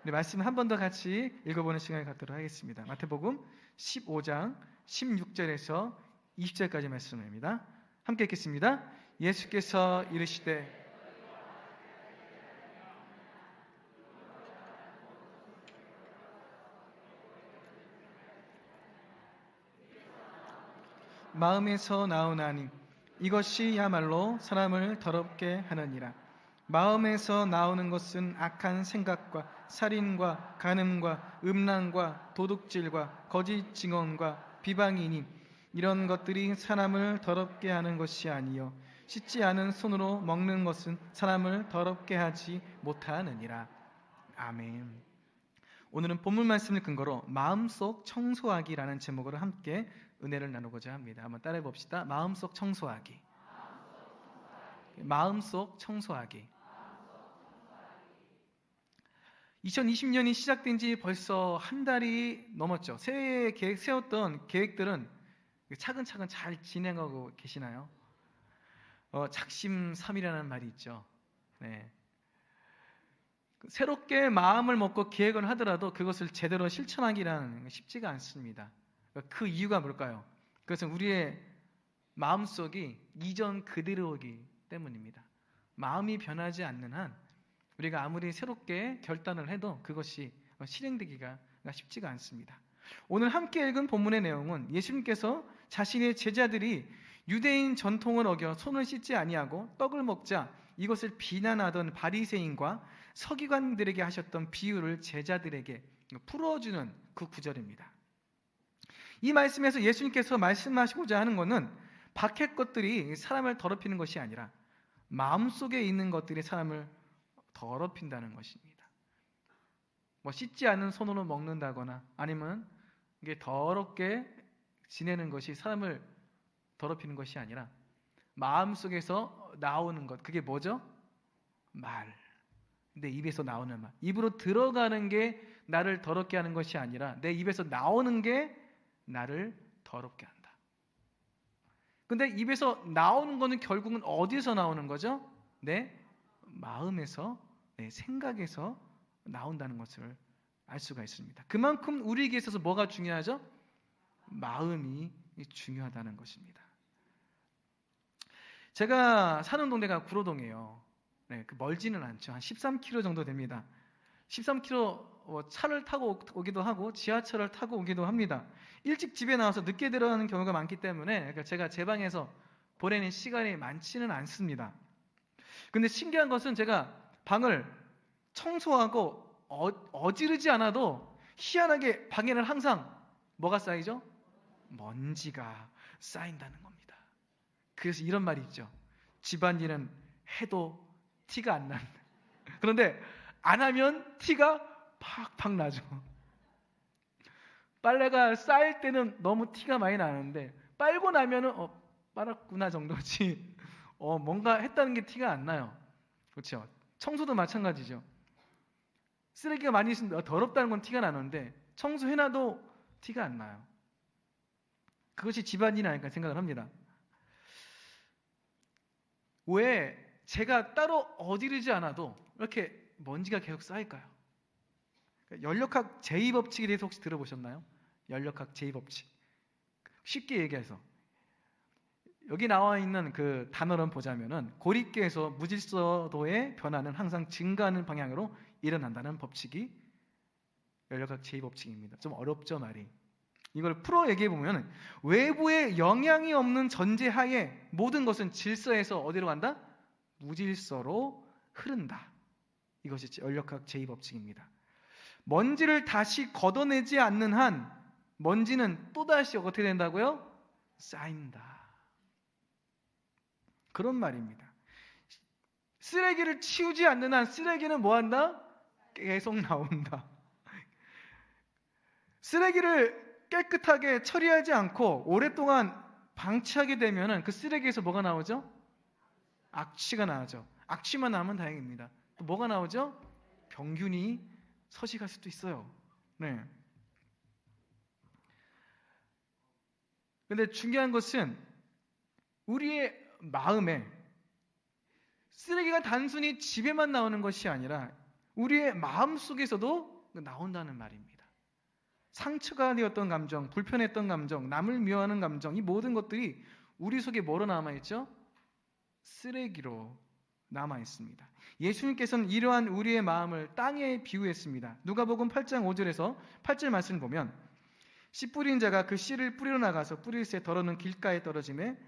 우리 말씀 한 번 더 같이 읽어보는 시간을 갖도록 하겠습니다. 마태복음 15장 16절에서 20절까지 말씀입니다. 함께 읽겠습니다. 예수께서 이르시되 마음에서 나오나니 이것이야말로 사람을 더럽게 하느니라. 마음에서 나오는 것은 악한 생각과 살인과 간음과 음란과 도둑질과 거짓 증언과 비방이니 이런 것들이 사람을 더럽게 하는 것이 아니요 씻지 않은 손으로 먹는 것은 사람을 더럽게 하지 못하느니라. 아멘. 오늘은 본문 말씀을 근거로 마음속 청소하기라는 제목으로 함께 은혜를 나누고자 합니다. 한번 따라해 봅시다. 마음속 청소하기. 마음속 청소하기. 2020년이 시작된 지 벌써 한 달이 넘었죠. 새해에 세웠던 계획들은 차근차근 잘 진행하고 계시나요? 작심삼일이라는 말이 있죠. 네. 새롭게 마음을 먹고 계획을 하더라도 그것을 제대로 실천하기란 쉽지가 않습니다. 그 이유가 뭘까요? 그것은 우리의 마음속이 이전 그대로이기 때문입니다. 마음이 변하지 않는 한 우리가 아무리 새롭게 결단을 해도 그것이 실행되기가 쉽지가 않습니다. 오늘 함께 읽은 본문의 내용은 예수님께서 자신의 제자들이 유대인 전통을 어겨 손을 씻지 아니하고 떡을 먹자 이것을 비난하던 바리새인과 서기관들에게 하셨던 비유를 제자들에게 풀어주는 그 구절입니다. 이 말씀에서 예수님께서 말씀하시고자 하는 것은 밖의 것들이 사람을 더럽히는 것이 아니라 마음속에 있는 것들이 사람을 더럽힌다는 것입니다. 씻지 않은 손으로 먹는다거나 아니면 이게 더럽게 지내는 것이 사람을 더럽히는 것이 아니라 마음속에서 나오는 것, 그게 뭐죠? 말. 내 입에서 나오는 말. 입으로 들어가는 게 나를 더럽게 하는 것이 아니라 내 입에서 나오는 게 나를 더럽게 한다. 근데 입에서 나오는 거는 결국은 어디서 나오는 거죠? 내 마음에서, 내 생각에서 나온다는 것을 알 수가 있습니다. 그만큼 우리에게 있어서 뭐가 중요하죠? 마음이 중요하다는 것입니다. 제가 사는 동네가 구로동이에요. 네, 멀지는 않죠. 한 13km 정도 됩니다. 13km 차를 타고 오기도 하고 지하철을 타고 오기도 합니다. 일찍 집에 나와서 늦게 들어가는 경우가 많기 때문에 제가 제 방에서 보내는 시간이 많지는 않습니다. 근데 신기한 것은 제가 방을 청소하고 어지르지 않아도 희한하게 방에는 항상 뭐가 쌓이죠? 먼지가 쌓인다는 겁니다. 그래서 이런 말이 있죠. 집안일은 해도 티가 안 난다. 그런데 안 하면 티가 팍팍 나죠. 빨래가 쌓일 때는 너무 티가 많이 나는데 빨고 나면은 빨았구나 정도지 뭔가 했다는 게 티가 안 나요. 그렇죠? 청소도 마찬가지죠. 쓰레기가 많이 있으면 더럽다는 건 티가 나는데 청소해놔도 티가 안 나요. 그것이 집안일이 아닐까 생각을 합니다. 왜 제가 따로 어지르지 않아도 이렇게 먼지가 계속 쌓일까요? 연력학 제2법칙에 대해서 혹시 들어보셨나요? 연력학 제2법칙. 쉽게 얘기해서 여기 나와 있는 그 단어를 보자면은 고립계에서 무질서도의 변화는 항상 증가하는 방향으로 일어난다는 법칙이 연력학 제2법칙입니다. 좀 어렵죠, 말이. 이걸 풀어 얘기해 보면 외부에 영향이 없는 전제하에 모든 것은 질서에서 어디로 간다? 무질서로 흐른다. 이것이 연력학 제2법칙입니다. 먼지를 다시 걷어내지 않는 한 먼지는 또다시 어떻게 된다고요? 쌓인다. 그런 말입니다. 쓰레기를 치우지 않는 한 쓰레기는 뭐한다? 계속 나온다. 쓰레기를 깨끗하게 처리하지 않고 오랫동안 방치하게 되면 그 쓰레기에서 뭐가 나오죠? 악취가 나오죠. 악취만 나면 다행입니다. 또 뭐가 나오죠? 병균이 서식할 수도 있어요. 네. 근데 중요한 것은 우리의 마음에 쓰레기가 단순히 집에만 나오는 것이 아니라 우리의 마음 속에서도 나온다는 말입니다. 상처가 되었던 감정, 불편했던 감정, 남을 미워하는 감정, 이 모든 것들이 우리 속에 뭐로 남아있죠? 쓰레기로 남아있습니다. 예수님께서는 이러한 우리의 마음을 땅에 비유했습니다. 누가복음 8장 5절에서 8절 말씀을 보면 씨 뿌린 자가 그 씨를 뿌리러 나가서 뿌릴새 더러는 길가에 떨어짐에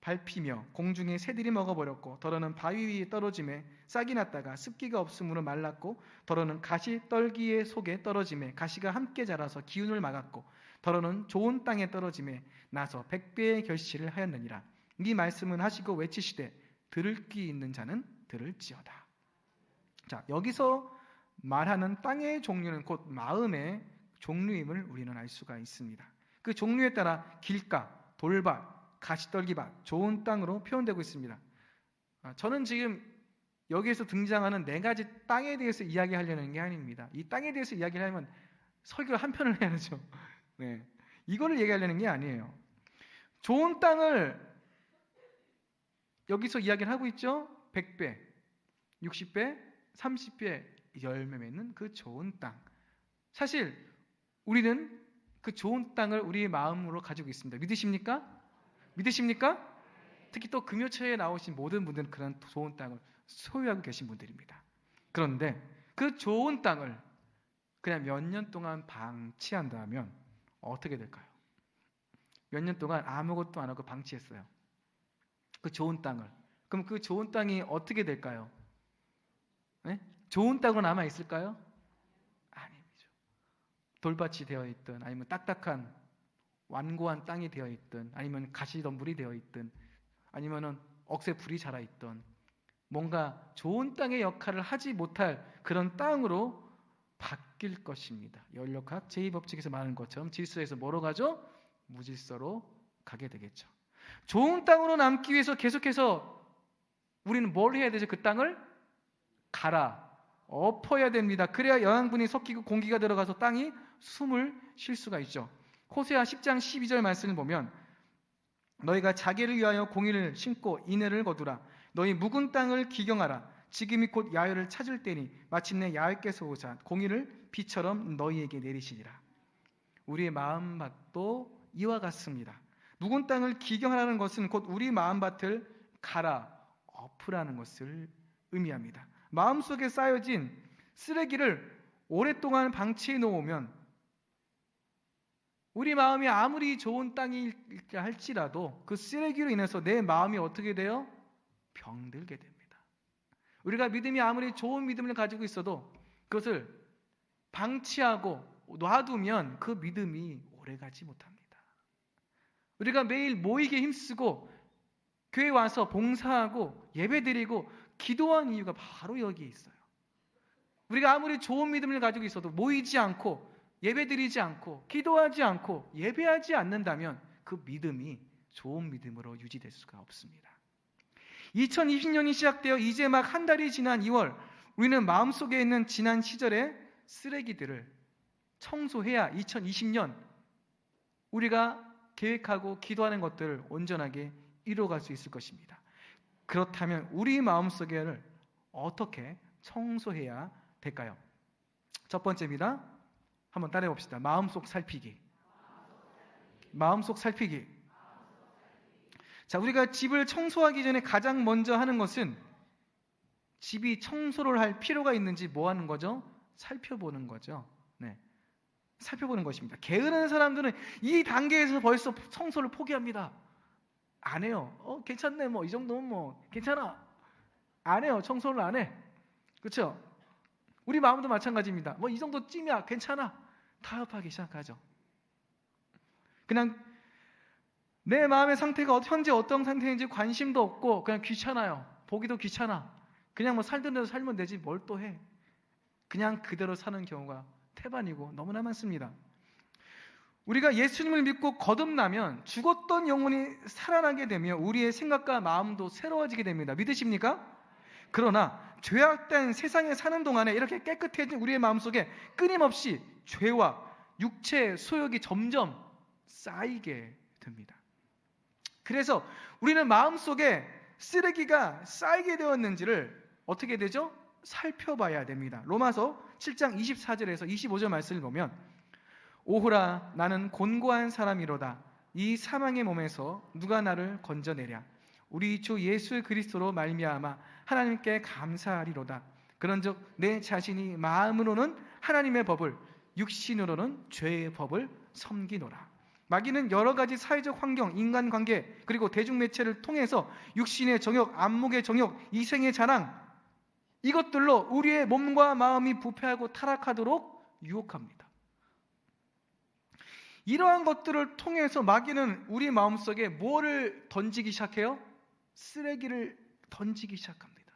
밟히며 공중에 새들이 먹어버렸고 더러는 바위 위에 떨어짐에 싹이 났다가 습기가 없으므로 말랐고 더러는 가시 떨기의 속에 떨어짐에 가시가 함께 자라서 기운을 막았고 더러는 좋은 땅에 떨어짐에 나서 100배의 결실을 하였느니라. 이 말씀은 하시고 외치시되 들을 귀 있는 자는 들을지어다. 자, 여기서 말하는 땅의 종류는 곧 마음의 종류임을 우리는 알 수가 있습니다. 그 종류에 따라 길가, 돌밭, 가시떨기밭, 좋은 땅으로 표현되고 있습니다. 저는 지금 여기에서 등장하는 4가지 땅에 대해서 이야기하려는 게 아닙니다. 이 땅에 대해서 이야기를 하면 설교 한 편을 해야죠. 네, 이거를 얘기하려는 게 아니에요. 좋은 땅을 여기서 이야기를 하고 있죠. 100배, 60배, 30배 열매 맺는 그 좋은 땅. 사실 우리는 그 좋은 땅을 우리의 마음으로 가지고 있습니다. 믿으십니까? 믿으십니까? 특히 또 금요초에 나오신 모든 분들은 그런 좋은 땅을 소유하고 계신 분들입니다. 그런데 그 좋은 땅을 그냥 몇 년 동안 방치한다면 어떻게 될까요? 몇 년 동안 아무것도 안 하고 방치했어요. 그 좋은 땅을. 그럼 그 좋은 땅이 어떻게 될까요? 네? 좋은 땅으로 남아 있을까요? 아니죠. 돌밭이 되어 있든 아니면 딱딱한 완고한 땅이 되어 있든 아니면 가시덤불이 되어 있든 아니면은 억새불이 자라 있든 뭔가 좋은 땅의 역할을 하지 못할 그런 땅으로 바뀔 것입니다. 연력학 제2법칙에서 말하는 것처럼 질서에서 뭐로 가죠? 무질서로 가게 되겠죠. 좋은 땅으로 남기 위해서 계속해서 우리는 뭘 해야 되죠? 그 땅을 갈아 엎어야 됩니다. 그래야 영양분이 섞이고 공기가 들어가서 땅이 숨을 쉴 수가 있죠. 호세아 10장 12절 말씀을 보면 너희가 자기를 위하여 공의를 심고 인애를 거두라. 너희 묵은 땅을 기경하라. 지금이 곧 야훼를 찾을 때니 마침내 야훼께서 오사 공의를 비처럼 너희에게 내리시리라. 우리의 마음밭도 이와 같습니다. 묵은 땅을 기경하라는 것은 곧 우리 마음밭을 갈아 엎으라는 것을 의미합니다. 마음속에 쌓여진 쓰레기를 오랫동안 방치해 놓으면 우리 마음이 아무리 좋은 땅일까 할지라도 그 쓰레기로 인해서 내 마음이 어떻게 돼요? 병들게 됩니다. 우리가 믿음이 아무리 좋은 믿음을 가지고 있어도 그것을 방치하고 놔두면 그 믿음이 오래가지 못합니다. 우리가 매일 모이게 힘쓰고 교회 와서 봉사하고 예배드리고 기도한 이유가 바로 여기에 있어요. 우리가 아무리 좋은 믿음을 가지고 있어도 모이지 않고 예배드리지 않고 기도하지 않고 예배하지 않는다면 그 믿음이 좋은 믿음으로 유지될 수가 없습니다. 2020년이 시작되어 이제 막 한 달이 지난 2월 우리는 마음속에 있는 지난 시절의 쓰레기들을 청소해야 2020년 우리가 계획하고 기도하는 것들을 온전하게 이루어갈 수 있을 것입니다. 그렇다면 우리 마음속에를 어떻게 청소해야 될까요? 첫 번째입니다. 한번 따라해 봅시다. 마음속 살피기. 마음속 살피기. 자, 우리가 집을 청소하기 전에 가장 먼저 하는 것은 집이 청소를 할 필요가 있는지 뭐 하는 거죠? 살펴보는 거죠. 네. 살펴보는 것입니다. 게으른 사람들은 이 단계에서 벌써 청소를 포기합니다. 안 해요. 괜찮네. 뭐 이 정도면 뭐 괜찮아. 안 해요. 청소를 안 해. 그렇죠? 우리 마음도 마찬가지입니다. 뭐 이 정도 찜이야. 괜찮아. 타협하기 시작하죠. 그냥 내 마음의 상태가 현재 어떤 상태인지 관심도 없고 그냥 귀찮아요. 보기도 귀찮아. 그냥 뭐 살던 대로 살면 되지 뭘 또 해. 그냥 그대로 사는 경우가 태반이고 너무나 많습니다. 우리가 예수님을 믿고 거듭나면 죽었던 영혼이 살아나게 되며 우리의 생각과 마음도 새로워지게 됩니다. 믿으십니까? 그러나 죄악된 세상에 사는 동안에 이렇게 깨끗해진 우리의 마음속에 끊임없이 죄와 육체의 소욕이 점점 쌓이게 됩니다. 그래서 우리는 마음속에 쓰레기가 쌓이게 되었는지를 어떻게 되죠? 살펴봐야 됩니다. 로마서 7장 24절에서 25절 말씀을 보면 오호라 나는 곤고한 사람이로다. 이 사망의 몸에서 누가 나를 건져내랴. 우리 주 예수 그리스도로 말미암아 하나님께 감사하리로다. 그런즉 내 자신이 마음으로는 하나님의 법을 육신으로는 죄의 법을 섬기노라. 마귀는 여러 가지 사회적 환경, 인간관계 그리고 대중매체를 통해서 육신의 정욕, 안목의 정욕, 이생의 자랑 이것들로 우리의 몸과 마음이 부패하고 타락하도록 유혹합니다. 이러한 것들을 통해서 마귀는 우리 마음속에 뭐를 던지기 시작해요? 쓰레기를 던지기 시작합니다.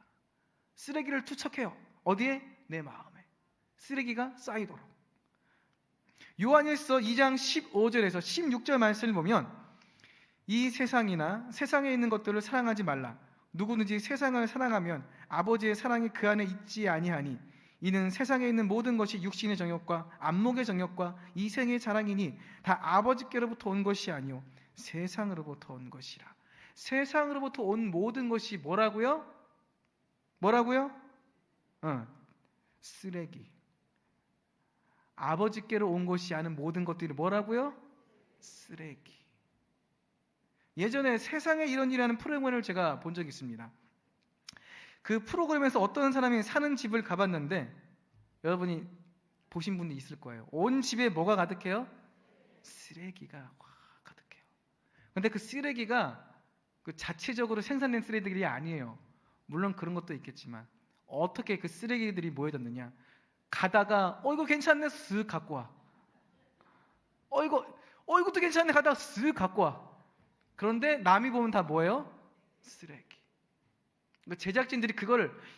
쓰레기를 투척해요. 어디에? 내 마음에. 쓰레기가 쌓이도록. 요한일서 2장 15절에서 16절 말씀을 보면 이 세상이나 세상에 있는 것들을 사랑하지 말라. 누구든지 세상을 사랑하면 아버지의 사랑이 그 안에 있지 아니하니 이는 세상에 있는 모든 것이 육신의 정욕과 안목의 정욕과 이생의 자랑이니 다 아버지께로부터 온 것이 아니요 세상으로부터 온 것이라. 세상으로부터 온 모든 것이 뭐라고요? 뭐라고요? 쓰레기. 아버지께로 온 것이 아닌 모든 것들이 뭐라고요? 쓰레기. 예전에 세상에 이런 일이라는 프로그램을 제가 본 적이 있습니다. 그 프로그램에서 어떤 사람이 사는 집을 가봤는데 여러분이 보신 분이 있을 거예요. 온 집에 뭐가 가득해요? 쓰레기가 가득해요. 근데 그 쓰레기가 그 자체적으로 생산된 쓰레기들이 아니에요. 물론 그런 것도 있겠지만 어떻게 그 쓰레기들이 모여졌느냐. 가다가 이거 괜찮네 쓱 갖고 와. 이것도 괜찮네 가다가 쓱 갖고 와. 그런데 남이 보면 다 뭐예요? 쓰레기. 제작진들이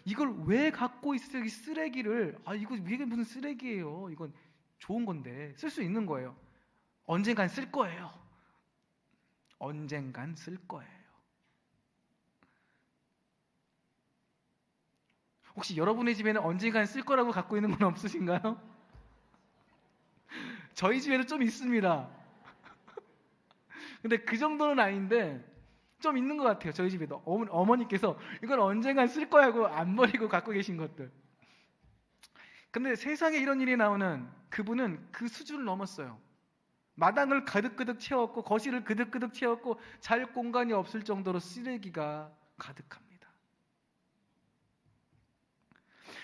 이걸 왜 갖고 있어? 이 쓰레기를 이게 무슨 쓰레기예요? 이건 좋은 건데 쓸 수 있는 거예요. 언젠간 쓸 거예요. 언젠간 쓸 거예요. 혹시 여러분의 집에는 언젠간 쓸 거라고 갖고 있는 건 없으신가요? 저희 집에는 좀 있습니다. 근데 그 정도는 아닌데 좀 있는 것 같아요. 저희 집에도 어머니께서 이걸 언젠간 쓸 거야 하고 안 버리고 갖고 계신 것들. 근데 세상에 이런 일이 나오는 그분은 그 수준을 넘었어요. 마당을 가득가득 채웠고 거실을 그득그득 채웠고 잘 공간이 없을 정도로 쓰레기가 가득합니다.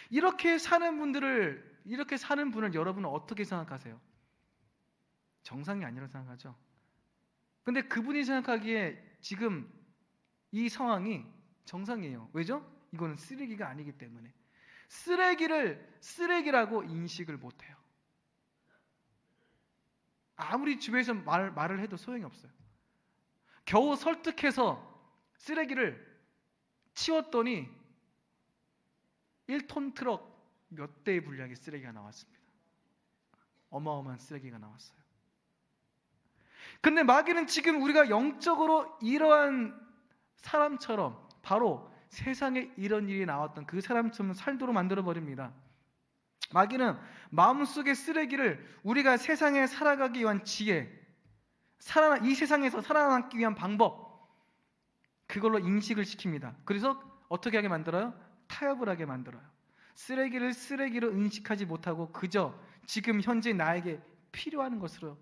이렇게 사는 분을 여러분은 어떻게 생각하세요? 정상이 아니라고 생각하죠? 근데 그분이 생각하기에 지금 이 상황이 정상이에요. 왜죠? 이거는 쓰레기가 아니기 때문에. 쓰레기를 쓰레기라고 인식을 못해요. 아무리 주변에서 말을 해도 소용이 없어요. 겨우 설득해서 쓰레기를 치웠더니 1톤 트럭 몇 대의 분량의 쓰레기가 나왔습니다. 어마어마한 쓰레기가 나왔어요. 근데 마귀는 지금 우리가 영적으로 이러한 사람처럼 바로 세상에 이런 일이 나왔던 그 사람처럼 살도록 만들어버립니다. 마귀는 마음속의 쓰레기를 우리가 세상에 살아가기 위한 지혜, 이 세상에서 살아남기 위한 방법, 그걸로 인식을 시킵니다. 그래서 어떻게 하게 만들어요? 타협을 하게 만들어요. 쓰레기를 쓰레기로 인식하지 못하고 그저 지금 현재 나에게 필요한 것으로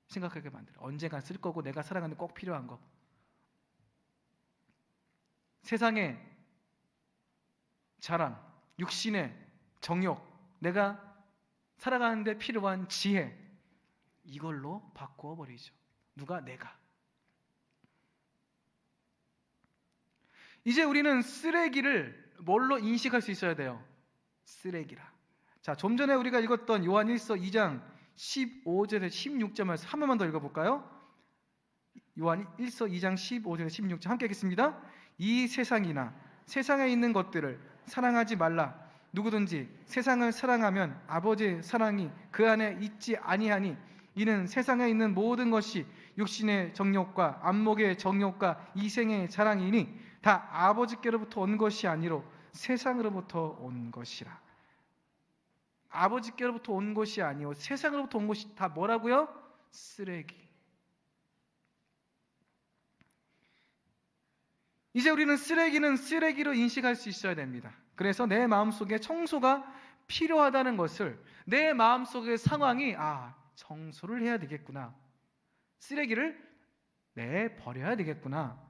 생각하게 만들어요. 언젠간 쓸 거고 내가 살아가는 데 꼭 필요한 거. 세상의 자랑, 육신의 정욕, 내가 살아가는 데 필요한 지혜, 이걸로 바꾸어 버리죠. 누가? 내가. 이제 우리는 쓰레기를 뭘로 인식할 수 있어야 돼요? 쓰레기라. 자, 좀 전에 우리가 읽었던 요한 1서 2장 15절에서 16절 말씀 한 번만 더 읽어볼까요? 요한 1서 2장 15절에서 16절 함께 읽겠습니다. 이 세상이나 세상에 있는 것들을 사랑하지 말라. 누구든지 세상을 사랑하면 아버지의 사랑이 그 안에 있지 아니하니 이는 세상에 있는 모든 것이 육신의 정욕과 안목의 정욕과 이생의 자랑이니 다 아버지께로부터 온 것이 아니로 세상으로부터 온 것이라. 아버지께로부터 온 것이 아니요 세상으로부터 온 것이 다 뭐라고요? 쓰레기. 이제 우리는 쓰레기는 쓰레기로 인식할 수 있어야 됩니다. 그래서 내 마음속에 청소가 필요하다는 것을, 내 마음속의 상황이 청소를 해야 되겠구나, 쓰레기를 버려야 되겠구나,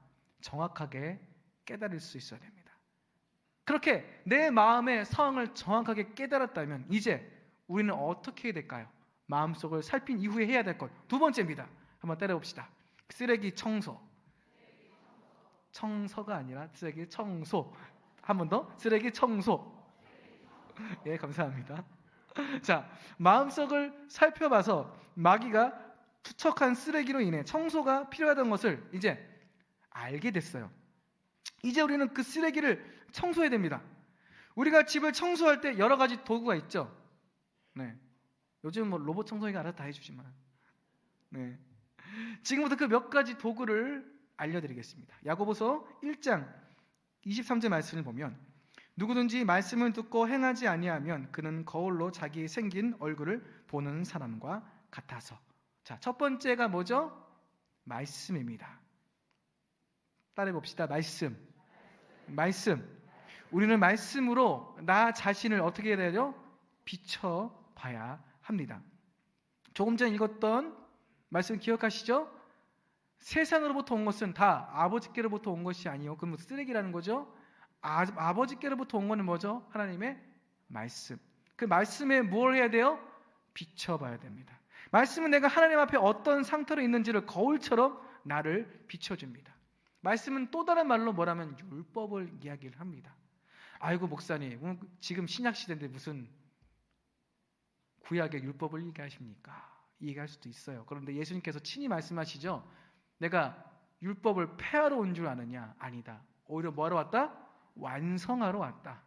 정확하게 깨달을 수 있어야 됩니다. 그렇게 내 마음의 상황을 정확하게 깨달았다면 이제 우리는 어떻게 해야 될까요? 마음속을 살핀 이후에 해야 될 것, 두 번째입니다. 한번 따라해봅시다. 쓰레기 청소. 청소가 아니라 쓰레기 청소. 한 번 더. 쓰레기 청소. 예, 감사합니다. 자, 마음속을 살펴봐서 마귀가 투척한 쓰레기로 인해 청소가 필요하다는 것을 이제 알게 됐어요. 이제 우리는 그 쓰레기를 청소해야 됩니다. 우리가 집을 청소할 때 여러 가지 도구가 있죠. 네. 요즘 뭐 로봇 청소기가 알아서 다 해주지만, 네. 지금부터 그 몇 가지 도구를 알려드리겠습니다. 야고보서 1장 23절 말씀을 보면, 누구든지 말씀을 듣고 행하지 아니하면 그는 거울로 자기 생긴 얼굴을 보는 사람과 같아서. 자, 첫 번째가 뭐죠? 말씀입니다. 따라해 봅시다. 말씀. 우리는 말씀으로 나 자신을 어떻게 해야 되죠? 비춰봐야 합니다. 조금 전에 읽었던 말씀 기억하시죠? 세상으로부터 온 것은 다 아버지께로부터 온 것이 아니요. 그럼 쓰레기라는 거죠. 아버지께로부터 온 것은 뭐죠? 하나님의 말씀. 그 말씀에 뭘 해야 돼요? 비춰봐야 됩니다. 말씀은 내가 하나님 앞에 어떤 상태로 있는지를 거울처럼 나를 비춰줍니다. 말씀은 또 다른 말로 뭐라면 율법을 이야기를 합니다. 아이고 목사님, 지금 신약 시대인데 무슨 구약의 율법을 얘기하십니까? 이해할 수도 있어요. 그런데 예수님께서 친히 말씀하시죠. 내가 율법을 폐하러 온 줄 아느냐? 아니다. 오히려 뭐하러 왔다? 완성하러 왔다.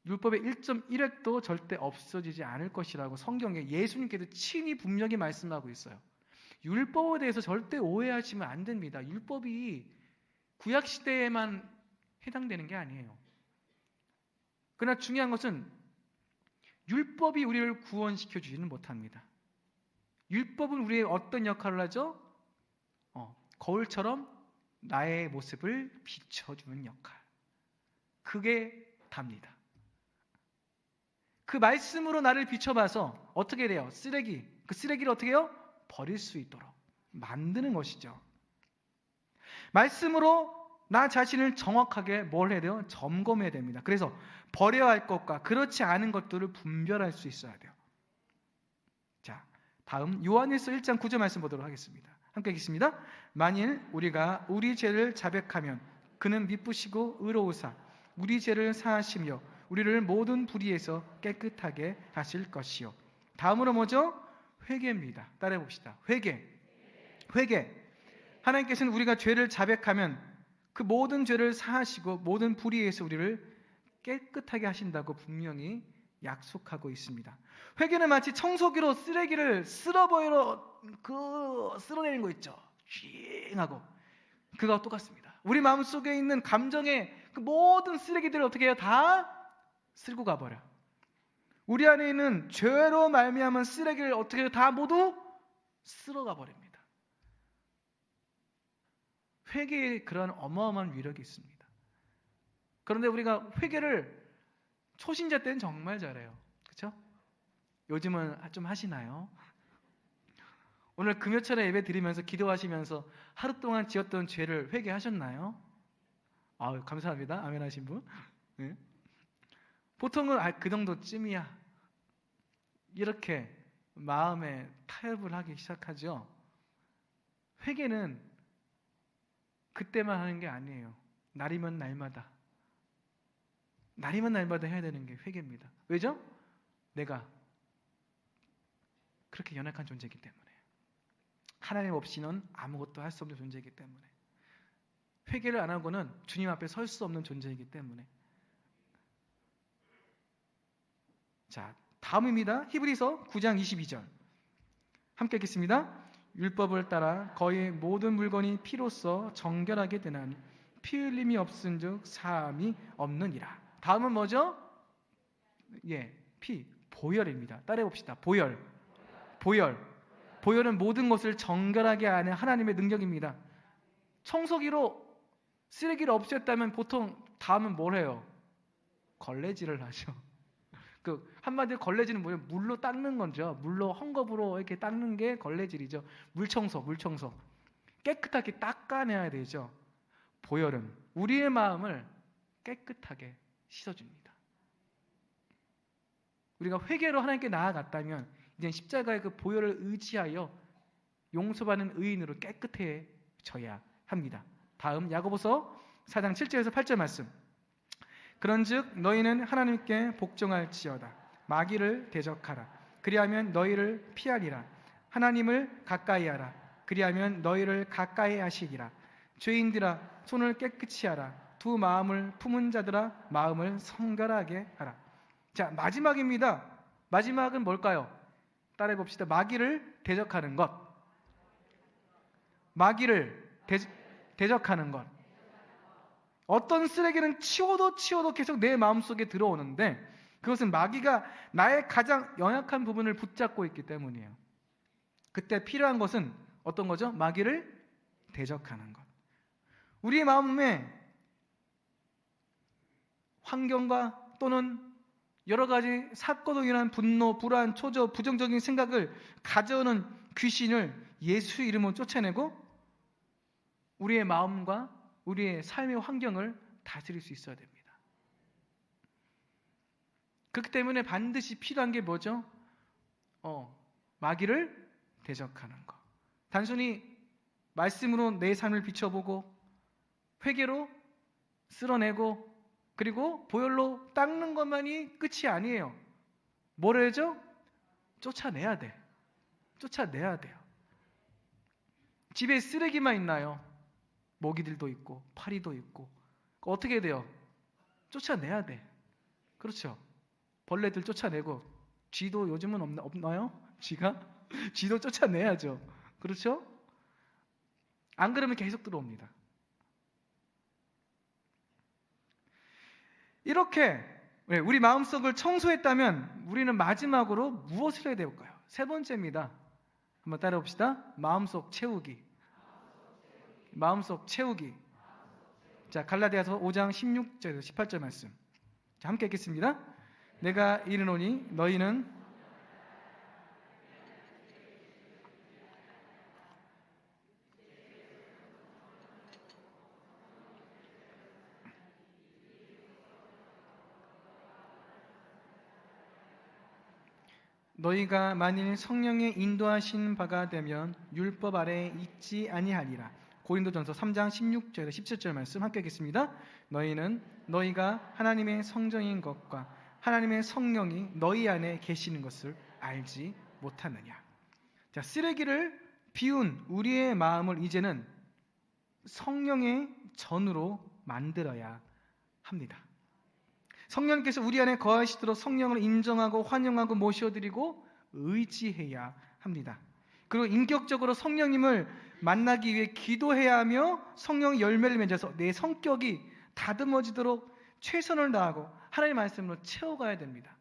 율법의 1.1획도 절대 없어지지 않을 것이라고 성경에 예수님께서 친히 분명히 말씀하고 있어요. 율법에 대해서 절대 오해하시면 안 됩니다. 율법이 구약시대에만 해당되는 게 아니에요. 그러나 중요한 것은 율법이 우리를 구원시켜 주지는 못합니다. 율법은 우리의 어떤 역할을 하죠? 거울처럼 나의 모습을 비춰주는 역할. 그게 답니다. 그 말씀으로 나를 비춰봐서 어떻게 돼요? 그 쓰레기를 어떻게 해요? 버릴 수 있도록 만드는 것이죠. 말씀으로 나 자신을 정확하게 뭘 해야 돼요? 점검해야 됩니다. 그래서 버려야 할 것과 그렇지 않은 것들을 분별할 수 있어야 돼요. 자, 다음 요한일서 1장 9절 말씀 보도록 하겠습니다. 함께 읽겠습니다. 만일 우리가 우리 죄를 자백하면 그는 미쁘시고 의로우사 우리 죄를 사하시며 우리를 모든 불의에서 깨끗하게 하실 것이요. 다음으로 뭐죠? 회개입니다. 따라해 봅시다. 회개. 하나님께서는 우리가 죄를 자백하면 그 모든 죄를 사하시고 모든 불의에서 우리를 깨끗하게 하신다고 분명히 약속하고 있습니다. 회개는 마치 청소기로 쓰레기를 쓸어내는 거 있죠. 쥐 하고 그거와 똑같습니다. 우리 마음속에 있는 감정의 그 모든 쓰레기들을 어떻게 해요? 다 쓸고 가버려. 우리 안에 있는 죄로 말미암은 쓰레기를 어떻게 해요? 다 모두 쓸어가 버립니다. 회개에 그런 어마어마한 위력이 있습니다. 그런데 우리가 회개를 초신자 때는 정말 잘해요. 그렇죠? 요즘은 좀 하시나요? 오늘 금요철에 예배 드리면서 기도하시면서 하루 동안 지었던 죄를 회개하셨나요? 감사합니다. 아멘 하신 분. 네. 보통은 그 정도쯤이야. 이렇게 마음에 타협을 하기 시작하죠. 회개는 그때만 하는 게 아니에요. 날이면 날마다 해야 되는 게 회개입니다. 왜죠? 내가 그렇게 연약한 존재이기 때문에, 하나님 없이는 아무것도 할 수 없는 존재이기 때문에, 회개를 안 하고는 주님 앞에 설 수 없는 존재이기 때문에. 자, 다음입니다. 히브리서 9장 22절 함께 읽겠습니다. 율법을 따라 거의 모든 물건이 피로써 정결하게 되나니 피 흘림이 없은즉 사함이 없느니라. 다음은 뭐죠? 보혈입니다. 따라해 봅시다. 보혈은 모든 것을 정결하게 하는 하나님의 능력입니다. 청소기로 쓰레기를 없앴다면 보통 다음은 뭘 해요? 걸레질을 하죠. 그 한마디로 걸레질은 뭐예요? 물로 닦는 거죠. 물로 헝겊으로 이렇게 닦는 게 걸레질이죠. 물청소. 깨끗하게 닦아내야 되죠. 보혈은 우리의 마음을 깨끗하게 씻어줍니다. 우리가 회개로 하나님께 나아갔다면 이제 십자가의 그 보혈을 의지하여 용서받는 의인으로 깨끗해져야 합니다. 다음 야고보서 4장 7절에서 8절 말씀. 그런즉 너희는 하나님께 복종할지어다. 마귀를 대적하라. 그리하면 너희를 피하리라. 하나님을 가까이하라. 그리하면 너희를 가까이 하시리라. 죄인들아 손을 깨끗이 하라. 두 마음을 품은 자들아 마음을 성결하게 하라. 자, 마지막입니다. 마지막은 뭘까요? 따라해 봅시다. 마귀를 대적하는 것. 마귀를 대적하는 것. 어떤 쓰레기는 치워도 계속 내 마음속에 들어오는데 그것은 마귀가 나의 가장 연약한 부분을 붙잡고 있기 때문이에요. 그때 필요한 것은 어떤 거죠? 마귀를 대적하는 것. 우리의 마음에 환경과 또는 여러 가지 사건으로 인한 분노, 불안, 초조, 부정적인 생각을 가져오는 귀신을 예수의 이름으로 쫓아내고 우리의 마음과 우리의 삶의 환경을 다스릴 수 있어야 됩니다. 그렇기 때문에 반드시 필요한 게 뭐죠? 마귀를 대적하는 것. 단순히 말씀으로 내 삶을 비춰보고 회개로 쓸어내고 그리고 보혈로 닦는 것만이 끝이 아니에요. 뭘 해야죠? 쫓아내야 돼. 쫓아내야 돼요. 집에 쓰레기만 있나요? 모기들도 있고 파리도 있고 어떻게 해야 돼요? 쫓아내야 돼. 그렇죠. 벌레들 쫓아내고 쥐도 요즘은 없나요? 쥐도 쫓아내야죠. 그렇죠? 안 그러면 계속 들어옵니다. 이렇게 우리 마음속을 청소했다면 우리는 마지막으로 무엇을 해야 될까요? 세 번째입니다. 한번 따라해 봅시다. 마음속 채우기. 마음속 채우기. 자, 갈라디아서 5장 16절에서 18절 말씀. 자, 함께 읽겠습니다. 내가 이르노니 너희는 너희가 만일 성령의 인도하신 바가 되면 율법 아래에 있지 아니하리라. 고린도전서 3장 16절에서 17절 말씀 함께 읽겠습니다. 너희는 너희가 하나님의 성전인 것과 하나님의 성령이 너희 안에 계시는 것을 알지 못하느냐. 자, 쓰레기를 비운 우리의 마음을 이제는 성령의 전으로 만들어야 합니다. 성령께서 우리 안에 거하시도록 성령을 인정하고 환영하고 모셔드리고 의지해야 합니다. 그리고 인격적으로 성령님을 만나기 위해 기도해야 하며 성령의 열매를 맺어서 내 성격이 다듬어지도록 최선을 다하고 하나님의 말씀으로 채워가야 됩니다.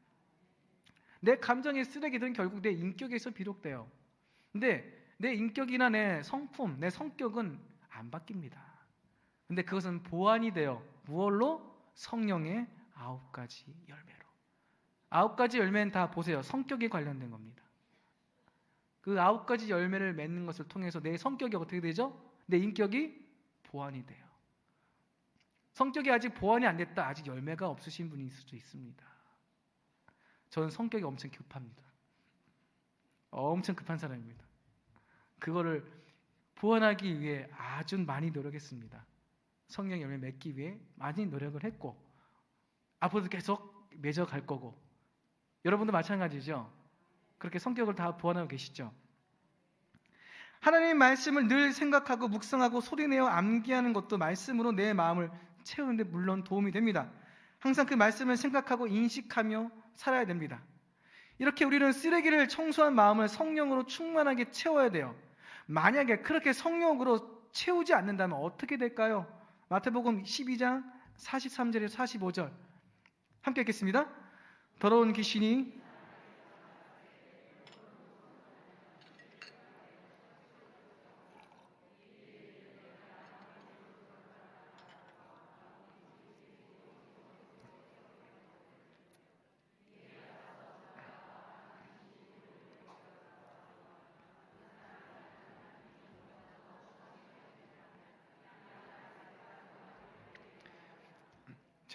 내 감정의 쓰레기들은 결국 내 인격에서 비롯돼요. 근데 내 인격이나 내 성품, 내 성격은 안 바뀝니다. 근데 그것은 보완이 돼요. 무엇로? 성령의 9가지 열매로. 9가지 열매는 다 보세요. 성격에 관련된 겁니다. 그 9가지 열매를 맺는 것을 통해서 내 성격이 어떻게 되죠? 내 인격이 보완이 돼요. 성격이 아직 보완이 안 됐다. 아직 열매가 없으신 분이 있을 수도 있습니다. 저는 성격이 엄청 급합니다. 엄청 급한 사람입니다. 그거를 보완하기 위해 아주 많이 노력했습니다. 성령 열매 맺기 위해 많이 노력을 했고 앞으로도 계속 맺어갈 거고 여러분도 마찬가지죠. 그렇게 성격을 다 보완하고 계시죠. 하나님의 말씀을 늘 생각하고 묵상하고 소리내어 암기하는 것도 말씀으로 내 마음을 채우는 데 물론 도움이 됩니다. 항상 그 말씀을 생각하고 인식하며 살아야 됩니다. 이렇게 우리는 쓰레기를 청소한 마음을 성령으로 충만하게 채워야 돼요. 만약에 그렇게 성령으로 채우지 않는다면 어떻게 될까요? 마태복음 12장 43절에서 45절 함께 읽겠습니다. 더러운 귀신이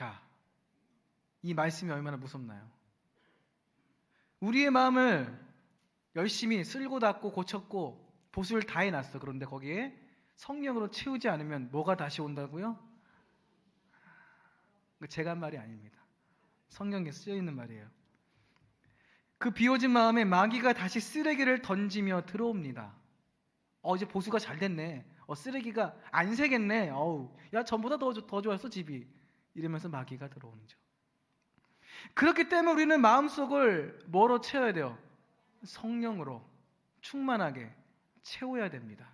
자, 이 말씀이 얼마나 무섭나요? 우리의 마음을 열심히 쓸고 닦고 고쳤고 보수를 다 해놨어. 그런데 거기에 성령으로 채우지 않으면 뭐가 다시 온다고요? 제가 한 말이 아닙니다. 성경에 쓰여 있는 말이에요. 그 비워진 마음에 마귀가 다시 쓰레기를 던지며 들어옵니다. 이제 보수가 잘 됐네. 쓰레기가 안 새겠네. 야, 전보다 더 좋았어, 집이. 이러면서 마귀가 들어오죠. 그렇기 때문에 우리는 마음속을 뭐로 채워야 돼요? 성령으로 충만하게 채워야 됩니다.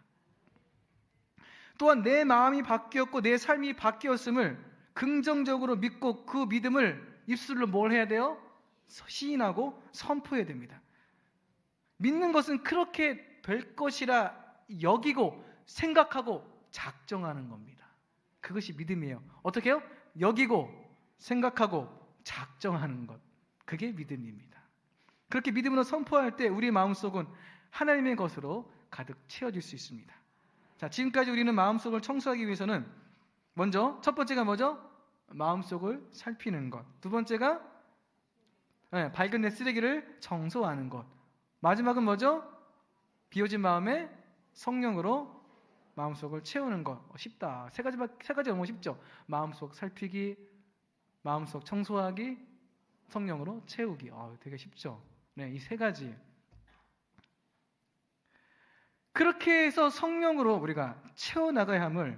또한 내 마음이 바뀌었고 내 삶이 바뀌었음을 긍정적으로 믿고 그 믿음을 입술로 뭘 해야 돼요? 시인하고 선포해야 됩니다. 믿는 것은 그렇게 될 것이라 여기고 생각하고 작정하는 겁니다. 그것이 믿음이에요. 어떻게 해요? 여기고 생각하고 작정하는 것. 그게 믿음입니다. 그렇게 믿음으로 선포할 때 우리 마음속은 하나님의 것으로 가득 채워질 수 있습니다. 자, 지금까지 우리는 마음속을 청소하기 위해서는 먼저 첫 번째가 뭐죠? 마음속을 살피는 것. 두 번째가 밝은 내 쓰레기를 청소하는 것. 마지막은 뭐죠? 비워진 마음에 성령으로 마음속을 채우는 것. 쉽다. 세 가지 너무 쉽죠? 마음속 살피기, 마음속 청소하기, 성령으로 채우기. 되게 쉽죠? 네, 이 세 가지. 그렇게 해서 성령으로 우리가 채워나가야 함을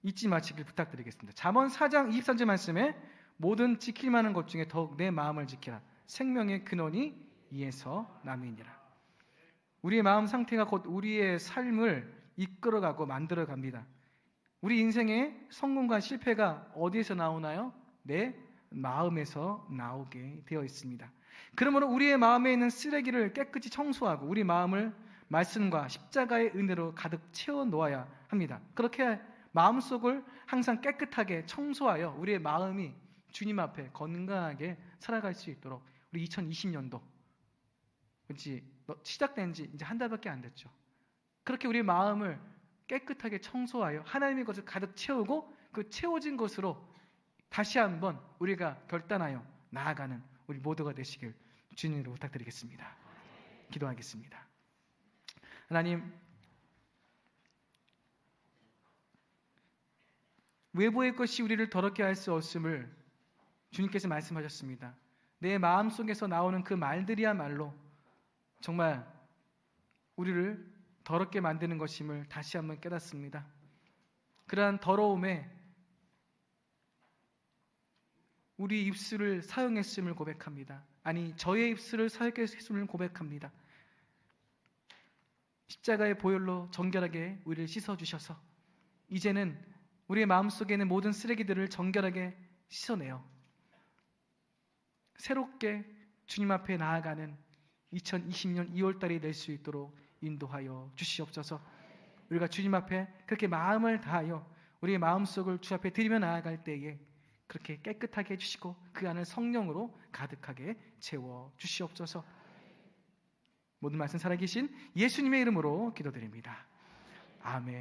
잊지 마시길 부탁드리겠습니다. 잠언 4장 23절 말씀에 모든 지킬 만한 것 중에 더욱 내 마음을 지키라. 생명의 근원이 이에서 남이니라. 우리의 마음 상태가 곧 우리의 삶을 이끌어가고 만들어갑니다. 우리 인생의 성공과 실패가 어디에서 나오나요? 내 마음에서 나오게 되어 있습니다. 그러므로 우리의 마음에 있는 쓰레기를 깨끗이 청소하고 우리 마음을 말씀과 십자가의 은혜로 가득 채워 놓아야 합니다. 그렇게 마음속을 항상 깨끗하게 청소하여 우리의 마음이 주님 앞에 건강하게 살아갈 수 있도록 우리 2020년도 시작된 지 이제 한 달밖에 안 됐죠. 그렇게 우리 마음을 깨끗하게 청소하여 하나님의 것을 가득 채우고 그 채워진 것으로 다시 한번 우리가 결단하여 나아가는 우리 모두가 되시길 주님으로 부탁드리겠습니다. 기도하겠습니다. 하나님, 외부의 것이 우리를 더럽게 할 수 없음을 주님께서 말씀하셨습니다. 내 마음속에서 나오는 그 말들이야말로 정말 우리를 더럽게 만드는 것임을 다시 한번 깨닫습니다. 그러한 더러움에 우리 입술을 사용했음을 고백합니다. 아니, 저의 입술을 사용했음을 고백합니다. 십자가의 보혈로 정결하게 우리를 씻어주셔서 이제는 우리의 마음속에 있는 모든 쓰레기들을 정결하게 씻어내요. 새롭게 주님 앞에 나아가는 2020년 2월달이 될 수 있도록 인도하여 주시옵소서. 우리가 주님 앞에 그렇게 마음을 다하여 우리의 마음속을 주 앞에 드리며 나아갈 때에 그렇게 깨끗하게 해주시고 그 안을 성령으로 가득하게 채워 주시옵소서. 모든 말씀 살아계신 예수님의 이름으로 기도드립니다. 아멘.